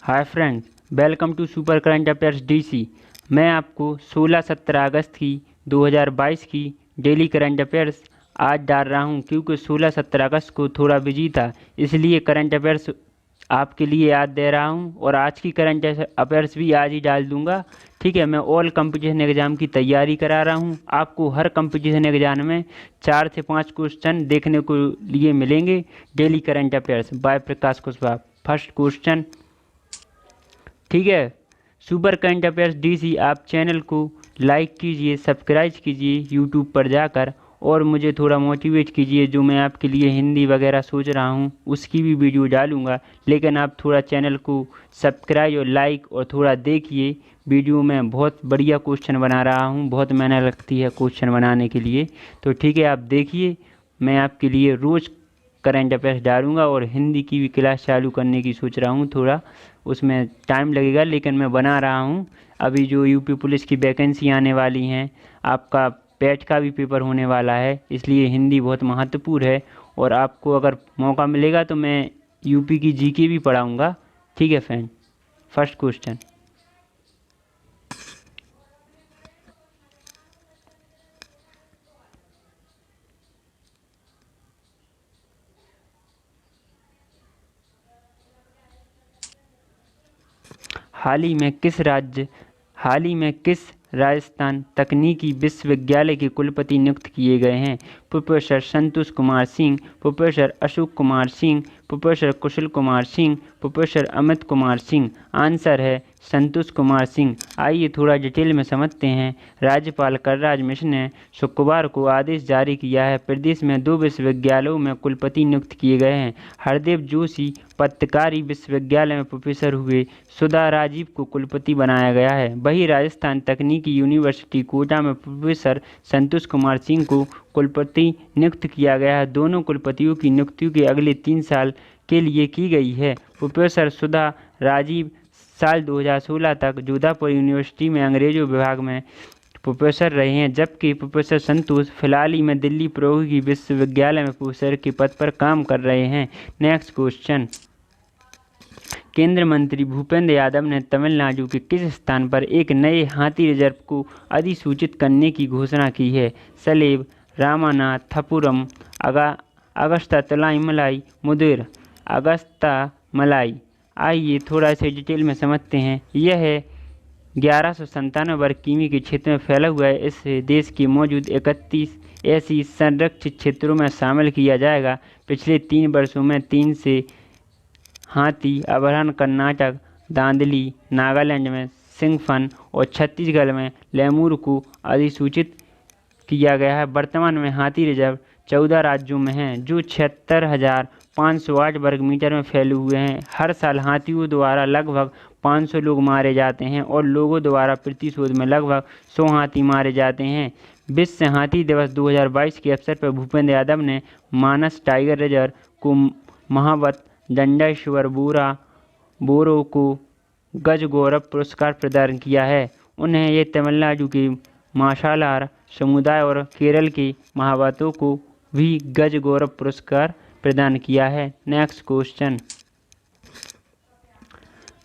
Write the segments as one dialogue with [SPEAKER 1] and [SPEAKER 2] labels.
[SPEAKER 1] Hi friends, welcome to super current affairs DC. मैं आपको 16-17 अगस्त की 2022 की डेली करंट अफेयर्स आज डाल रहा हूं, क्योंकि 16-17 अगस्त को थोड़ा बिजी था, इसलिए करंट अफेयर्स आपके लिए याद दे रहा हूं। और आज की करंट अफेयर्स भी आज ही डाल दूंगा। ठीक है, मैं ऑल कंपटीशन एग्ज़ाम की तैयारी करा रहा हूं। आपको हर कंपटीशन एग्ज़ाम में 4 से 5 क्वेश्चन देखने को लिए मिलेंगे। डेली करंट अफेयर्स बाय प्रकाश कुशवाहा। फर्स्ट क्वेश्चन, ठीक है। सुपर करंट अफेयर्स डीसी आप चैनल को लाइक कीजिए, सब्सक्राइब कीजिए यूट्यूब पर जाकर, और मुझे थोड़ा मोटिवेट कीजिए। जो मैं आपके लिए हिंदी वगैरह सोच रहा हूँ उसकी भी वीडियो डालूंगा, लेकिन आप थोड़ा चैनल को सब्सक्राइब और लाइक और थोड़ा देखिए। वीडियो में बहुत बढ़िया क्वेश्चन बना रहा हूँ, बहुत मेहनत लगती है क्वेश्चन बनाने के लिए। तो ठीक है, आप देखिए। मैं आपके लिए रोज़ करंट अफेयर्स डालूंगा, और हिंदी की भी क्लास चालू करने की सोच रहा हूँ। थोड़ा उसमें टाइम लगेगा, लेकिन मैं बना रहा हूँ। अभी जो यूपी पुलिस की वैकेंसी आने वाली हैं, आपका पेट का भी पेपर होने वाला है, इसलिए हिंदी बहुत महत्वपूर्ण है। और आपको अगर मौका मिलेगा तो मैं यूपी की जीके भी पढ़ाऊँगा। ठीक है फ्रेंड। फर्स्ट क्वेश्चन, हाल ही में किस राजस्थान तकनीकी विश्वविद्यालय के कुलपति नियुक्त किए गए हैं? Professor Santosh Kumar Singh, professor Ashok Kumar Singh, professor कुशल कुमार सिंह, प्रोफेसर अमित कुमार सिंह। आंसर है संतोष कुमार सिंह। आइए थोड़ा डिटेल में समझते हैं। राज्यपाल कलराज मिश्र ने शुक्रवार को आदेश जारी किया है। प्रदेश में 2 विश्वविद्यालयों में कुलपति नियुक्त किए गए हैं। हरदेव जोशी पत्रकारी विश्वविद्यालय में प्रोफेसर हुए। सुधा राजीव को कुलपति बनाया गया है। वहीं राजस्थान तकनीकी यूनिवर्सिटी कोटा में प्रोफेसर संतोष कुमार सिंह को कुलपति नियुक्त किया गया है। दोनों कुलपतियों की नियुक्ति के अगले 3 साल के लिए की गई है। प्रोफेसर सुधा राजीव साल 2016 तक जोधपुर यूनिवर्सिटी में अंग्रेजों विभाग में प्रोफेसर रहे हैं, जबकि प्रोफेसर संतोष फिलहाल ही में दिल्ली प्रौद्योगिकी विश्वविद्यालय में प्रोफेसर के पद पर काम कर रहे हैं। नेक्स्ट क्वेश्चन, केंद्रीय मंत्री भूपेंद्र यादव ने तमिलनाडु के किस स्थान पर एक नए हाथी रिजर्व को अधिसूचित करने की घोषणा की है? सलेब, रामानाथपुरम, अगस्ता तलाईमलाई, मुदिर, अगस्ता मलाई। आइए थोड़ा इसे डिटेल में समझते हैं। यह है 1197 वर्ग किमी के क्षेत्र में फैला हुआ है। इसे देश के मौजूद 31 ऐसी संरक्षित क्षेत्रों में शामिल किया जाएगा। पिछले 3 वर्षों में 3 से हाथी अभयारण्य कर्नाटक, दांदली नागालैंड में, सिंगफन और छत्तीसगढ़ में लेमूर को अधिसूचित किया गया है। वर्तमान में हाथी रिजर्व 14 राज्यों में हैं, जो 76,508 वर्ग मीटर में फैले हुए हैं। हर साल हाथियों द्वारा लगभग 500 लोग मारे जाते हैं, और लोगों द्वारा प्रतिशोध में लगभग 100 हाथी मारे जाते हैं। विश्व हाथी दिवस 2022 के अवसर पर भूपेंद्र यादव ने मानस टाइगर रिजर्व को महावत दंडेश्वर बोरो को गज गौरव पुरस्कार प्रदान किया है। उन्हें ये तमिलनाडु के माशालार समुदाय और केरल के महावतों को भी गज गौरव पुरस्कार प्रदान किया है। नेक्स्ट क्वेश्चन,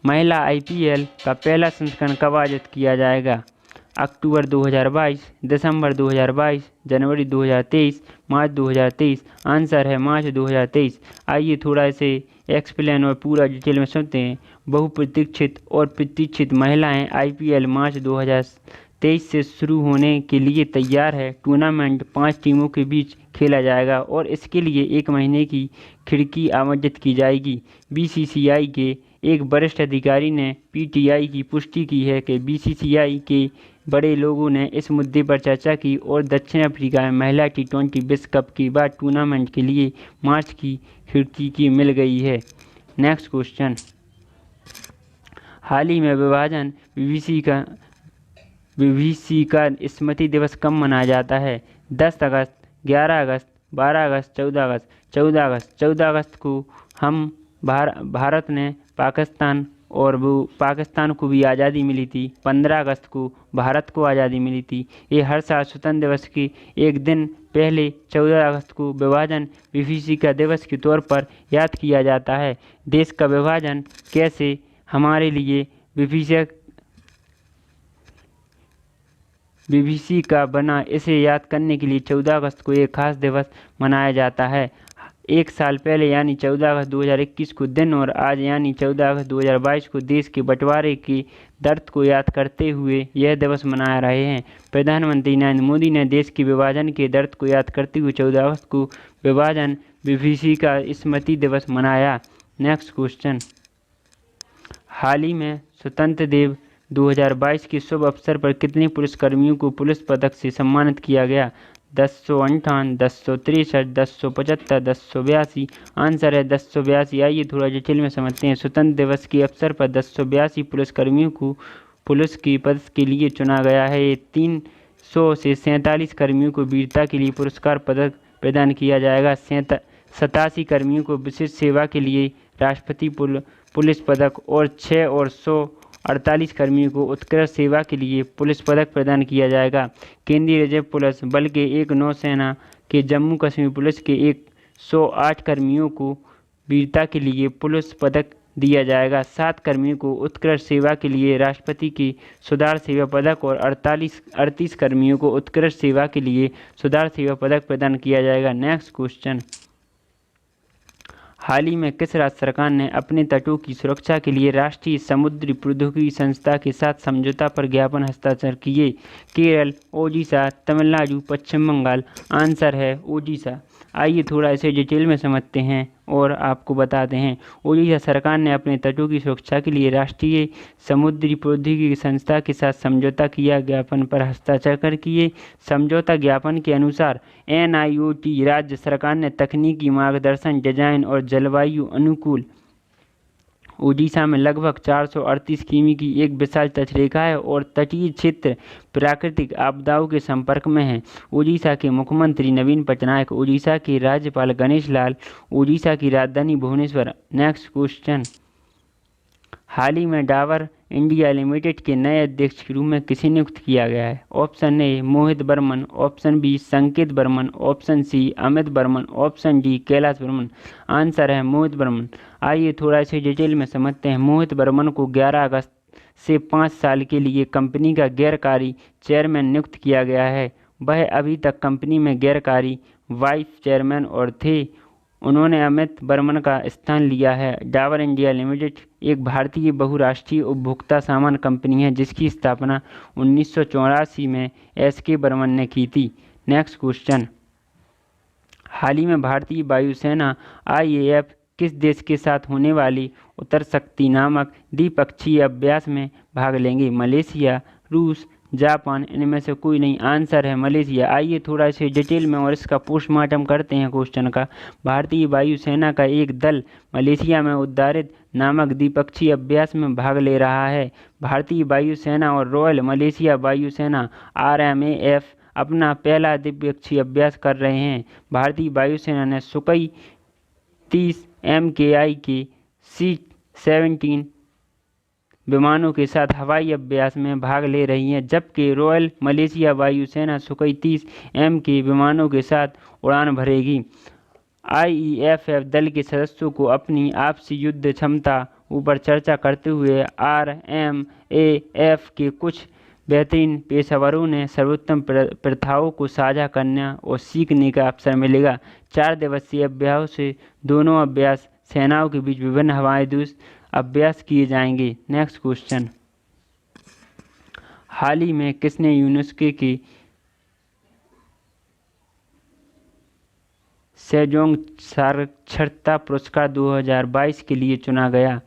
[SPEAKER 1] महिला आईपीएल का पहला संस्करण कब आयोजित किया जाएगा? अक्टूबर 2022, दिसंबर 2022, जनवरी 2023, मार्च 2023। आंसर है मार्च 2023। आइए थोड़ा इसे एक्सप्लेन और पूरा डिटेल में सुनते हैं। बहुप्रतीक्षित और प्रतीक्षित महिलाएं आईपीएल मार्च 2023 से शुरू होने के लिए तैयार है। टूर्नामेंट 5 टीमों के बीच खेला जाएगा, और इसके लिए 1 महीने की खिड़की आवंटित की जाएगी। बीसीसीआई के एक वरिष्ठ अधिकारी ने पीटीआई की पुष्टि की है कि बीसीसीआई के बड़े लोगों ने इस मुद्दे पर चर्चा की, और दक्षिण अफ्रीका में महिला टी20 विश्व कप के बाद टूर्नामेंट के लिए मार्च की खिड़की की मिल गई है। नेक्स्ट क्वेश्चन, हाल ही में विभाजन विभीषी का स्मृति दिवस कब मनाया जाता है? 10 अगस्त, 11 अगस्त, 12 अगस्त, 14 अगस्त। 14 अगस्त को हम भारत ने पाकिस्तान को भी आज़ादी मिली थी। 15 अगस्त को भारत को आज़ादी मिली थी। ये हर साल स्वतंत्र दिवस के एक दिन पहले 14 अगस्त को विभाजन विभीषिका दिवस के तौर पर याद किया जाता है। देश का विभाजन कैसे हमारे लिए विभीषी का बना। इसे याद करने के लिए 14 अगस्त को एक खास दिवस मनाया जाता है। एक साल पहले यानी 14 अगस्त 2021 को दिन और आज यानी 14 अगस्त 2022 को देश के बंटवारे के दर्द को याद करते हुए यह दिवस मना रहे हैं। प्रधानमंत्री नरेंद्र मोदी ने देश के विभाजन के दर्द को याद करते हुए 14 अगस्त को विभाजन विभीषिका स्मृति दिवस मनाया। नेक्स्ट क्वेश्चन, हाल ही में स्वतंत्र दिवस 2022 के शुभ अवसर पर कितने पुलिसकर्मियों को पुलिस पदक से सम्मानित किया गया? 1058, 1063, 1075, 1082। आंसर है 1082। आइए थोड़ा डिटेल में समझते हैं। स्वतंत्र दिवस के अवसर पर 1082 पुलिसकर्मियों को पुलिस के पद के लिए चुना गया है। 300 से 47 कर्मियों को वीरता के लिए पुरस्कार पदक प्रदान किया जाएगा। 87 कर्मियों को विशिष्ट सेवा के लिए राष्ट्रपति पुलिस पदक और 6 और 148 कर्मियों को उत्कृष्ट सेवा के लिए पुलिस पदक प्रदान किया जाएगा। केंद्रीय रिजर्व पुलिस बल के एक नौसेना के जम्मू कश्मीर पुलिस के 108 कर्मियों को वीरता के लिए पुलिस पदक दिया जाएगा। 7 कर्मियों को उत्कृष्ट सेवा के लिए राष्ट्रपति की सुधार सेवा पदक और 38 कर्मियों को उत्कृष्ट सेवा के लिए सुधार सेवा पदक प्रदान किया जाएगा। नेक्स्ट क्वेश्चन, हाल ही में किस राज्य सरकार ने अपने तटों की सुरक्षा के लिए राष्ट्रीय समुद्री प्रौद्योगिकी संस्था के साथ समझौता पर ज्ञापन हस्ताक्षर किए? केरल, ओडिशा, तमिलनाडु, पश्चिम बंगाल। आंसर है ओडिशा। आइए थोड़ा इसे डिटेल में समझते हैं और आपको बताते हैं। ओडिशा सरकार ने अपने तटों की सुरक्षा के लिए समुद्री प्रौद्योगिकी संस्था के साथ समझौता किया, ज्ञापन पर हस्ताक्षर किए। समझौता ज्ञापन के अनुसार NIOT राज्य सरकार ने तकनीकी मार्गदर्शन, डिजाइन और जलवायु अनुकूल ओडिशा में लगभग 438 किमी की एक विशाल तटरेखा है और तटीय क्षेत्र प्राकृतिक आपदाओं के संपर्क में है। ओडिशा के मुख्यमंत्री नवीन पटनायक, ओडिशा के राज्यपाल गणेश लाल, ओडिशा की राजधानी भुवनेश्वर। नेक्स्ट क्वेश्चन, हाल ही में डाबर इंडिया लिमिटेड के नए अध्यक्ष के रूप में किसे नियुक्त किया गया है? Option A Mohit Barman, option B Sanket Barman, option C Amit Barman, option D Kailash Barman. Answer है मोहित बर्मन। आइए थोड़ा इसे डिटेल में समझते हैं। मोहित बर्मन को 11 अगस्त से 5 साल के लिए कंपनी का गैरकारी चेयरमैन नियुक्त किया गया है। वह अभी तक कंपनी में गैरकारी वाइस चेयरमैन और थे। उन्होंने अमित बर्मन का स्थान लिया है। डाबर इंडिया लिमिटेड एक भारतीय बहुराष्ट्रीय उपभोक्ता सामान कंपनी है जिसकी स्थापना 1984 में SK बर्मन ने की थी। नेक्स्ट क्वेश्चन, हाल ही में भारतीय वायुसेना IAF किस देश के साथ होने वाली उत्तर शक्ति नामक द्विपक्षीय अभ्यास में भाग लेंगे? मलेशिया, रूस, जापान। इनमें से कोई नहीं। आंसर है मलेशिया। आइए थोड़ा इसे डिटेल में और इसका पोस्टमार्टम करते हैं क्वेश्चन का। भारतीय वायुसेना का एक दल मलेशिया में उद्दारित नामक द्विपक्षीय अभ्यास में भाग ले रहा है। भारतीय वायुसेना और रॉयल मलेशिया वायुसेना RMAF अपना पहला द्विपक्षीय अभ्यास कर रहे हैं। भारतीय वायुसेना ने सुखोई 30 MKI के C-17 विमानों के साथ हवाई अभ्यास में भाग ले रही है, जबकि रॉयल मलेशिया वायुसेना सुखोई 30 M के विमानों के साथ उड़ान भरेगी। IAF दल के सदस्यों को अपनी आपसी युद्ध क्षमता ऊपर चर्चा करते हुए RMAF के कुछ बेहतरीन पेशेवरों ने सर्वोत्तम प्रथाओं को साझा करने और सीखने का अवसर मिलेगा। 4 दिवसीय अभ्यास से दोनों अभ्यास सेनाओं के बीच विभिन्न हवाई युद्ध अभ्यास किए जाएंगे। नेक्स्ट क्वेश्चन, हाल ही में किसने यूनेस्को की सेजोंग साक्षरता पुरस्कार 2022 के लिए चुना गया?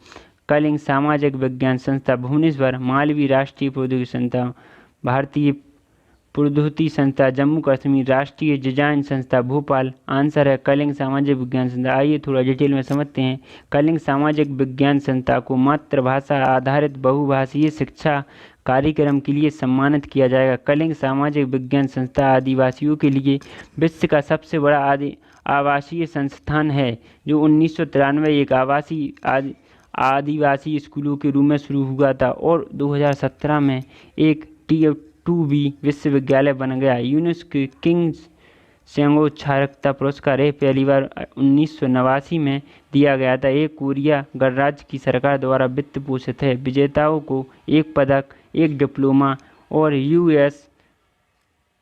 [SPEAKER 1] कलिंग सामाजिक विज्ञान संस्था भुवनेश्वर, मालवी राष्ट्रीय प्रौद्योगिकी संस्था, भारतीय प्रौद्योगिकी संस्था जम्मू कश्मीर, राष्ट्रीय डिजाइन संस्था भोपाल। आंसर है कलिंग सामाजिक विज्ञान संस्था। आइए थोड़ा डिटेल में समझते हैं। कलिंग सामाजिक विज्ञान संस्था को मातृभाषा आधारित बहुभाषीय शिक्षा कार्यक्रम के लिए सम्मानित किया जाएगा। कलिंग सामाजिक विज्ञान संस्था आदिवासियों के लिए विश्व का सबसे बड़ा आवासीय संस्थान है, जो 1993 एक आदिवासी स्कूलों के रूप में शुरू हुआ था और 2017 में एक Tier 2B विश्वविद्यालय बन गया। यूनेस्को किंग्स साक्षरता पुरस्कार यह पहली बार 1989 में दिया गया था। ये कोरिया गणराज्य की सरकार द्वारा वित्त पोषित है। विजेताओं को एक पदक, एक डिप्लोमा और US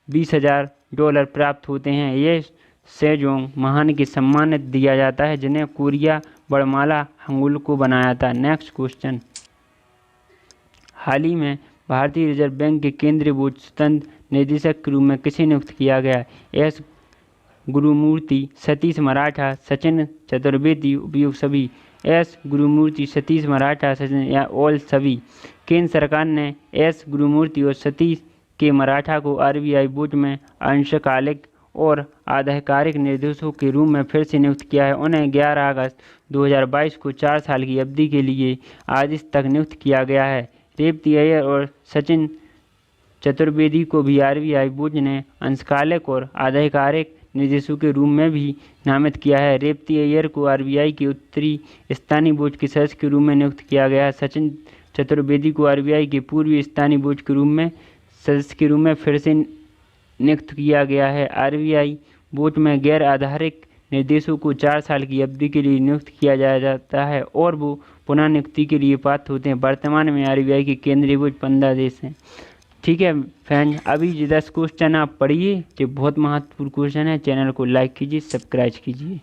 [SPEAKER 1] $20,000 प्राप्त होते हैं। ये सेजोंग महान के सम्मानित दिया जाता है जिन्हें कोरिया वर्णमाला हंगुल को बनाया था। नेक्स्ट क्वेश्चन, हाल ही में भारतीय रिजर्व बैंक के केंद्रीय बोर्ड स्वतंत्र निदेशक के रूप में किसे नियुक्त किया गया? एस गुरुमूर्ति, सतीश मराठा, सचिन चतुर्वेदी, उपयुक्त सभी। एस गुरुमूर्ति, सतीश मराठा, सचिन या ऑल सभी। केंद्र सरकार ने एस गुरुमूर्ति और सतीश के मराठा को RBI बोर्ड में अंशकालिक और आधिकारिक निर्देशकों के रूप में फिर से नियुक्त किया है। उन्हें 11 अगस्त 2022 को 4 साल की अवधि के लिए आदेश तक नियुक्त किया गया है। रेवती अय्यर और सचिन चतुर्वेदी को भी RBI बोर्ड ने अंशकालिक और आधिकारिक निर्देशकों के रूप में भी नामित किया है। रेवती अय्यर को RBI के उत्तरी स्थानीय बोर्ड के सदस्य के रूप में नियुक्त किया गया है। सचिन चतुर्वेदी को RBI के पूर्वी स्थानीय बोर्ड के रूप में सदस्य के रूप में फिर से नियुक्त किया गया है। RBI बोर्ड में गैर आधारिक निर्देशों को 4 साल की अवधि के लिए नियुक्त किया जाता है और वो पुनः नियुक्ति के लिए पात्र होते हैं। वर्तमान में RBI के केंद्रीय बोर्ड 15 देश हैं। ठीक है फ्रेंड्स, अभी 10 क्वेश्चन आप पढ़िए जो बहुत महत्वपूर्ण क्वेश्चन है। चैनल को लाइक कीजिए, सब्सक्राइब कीजिए।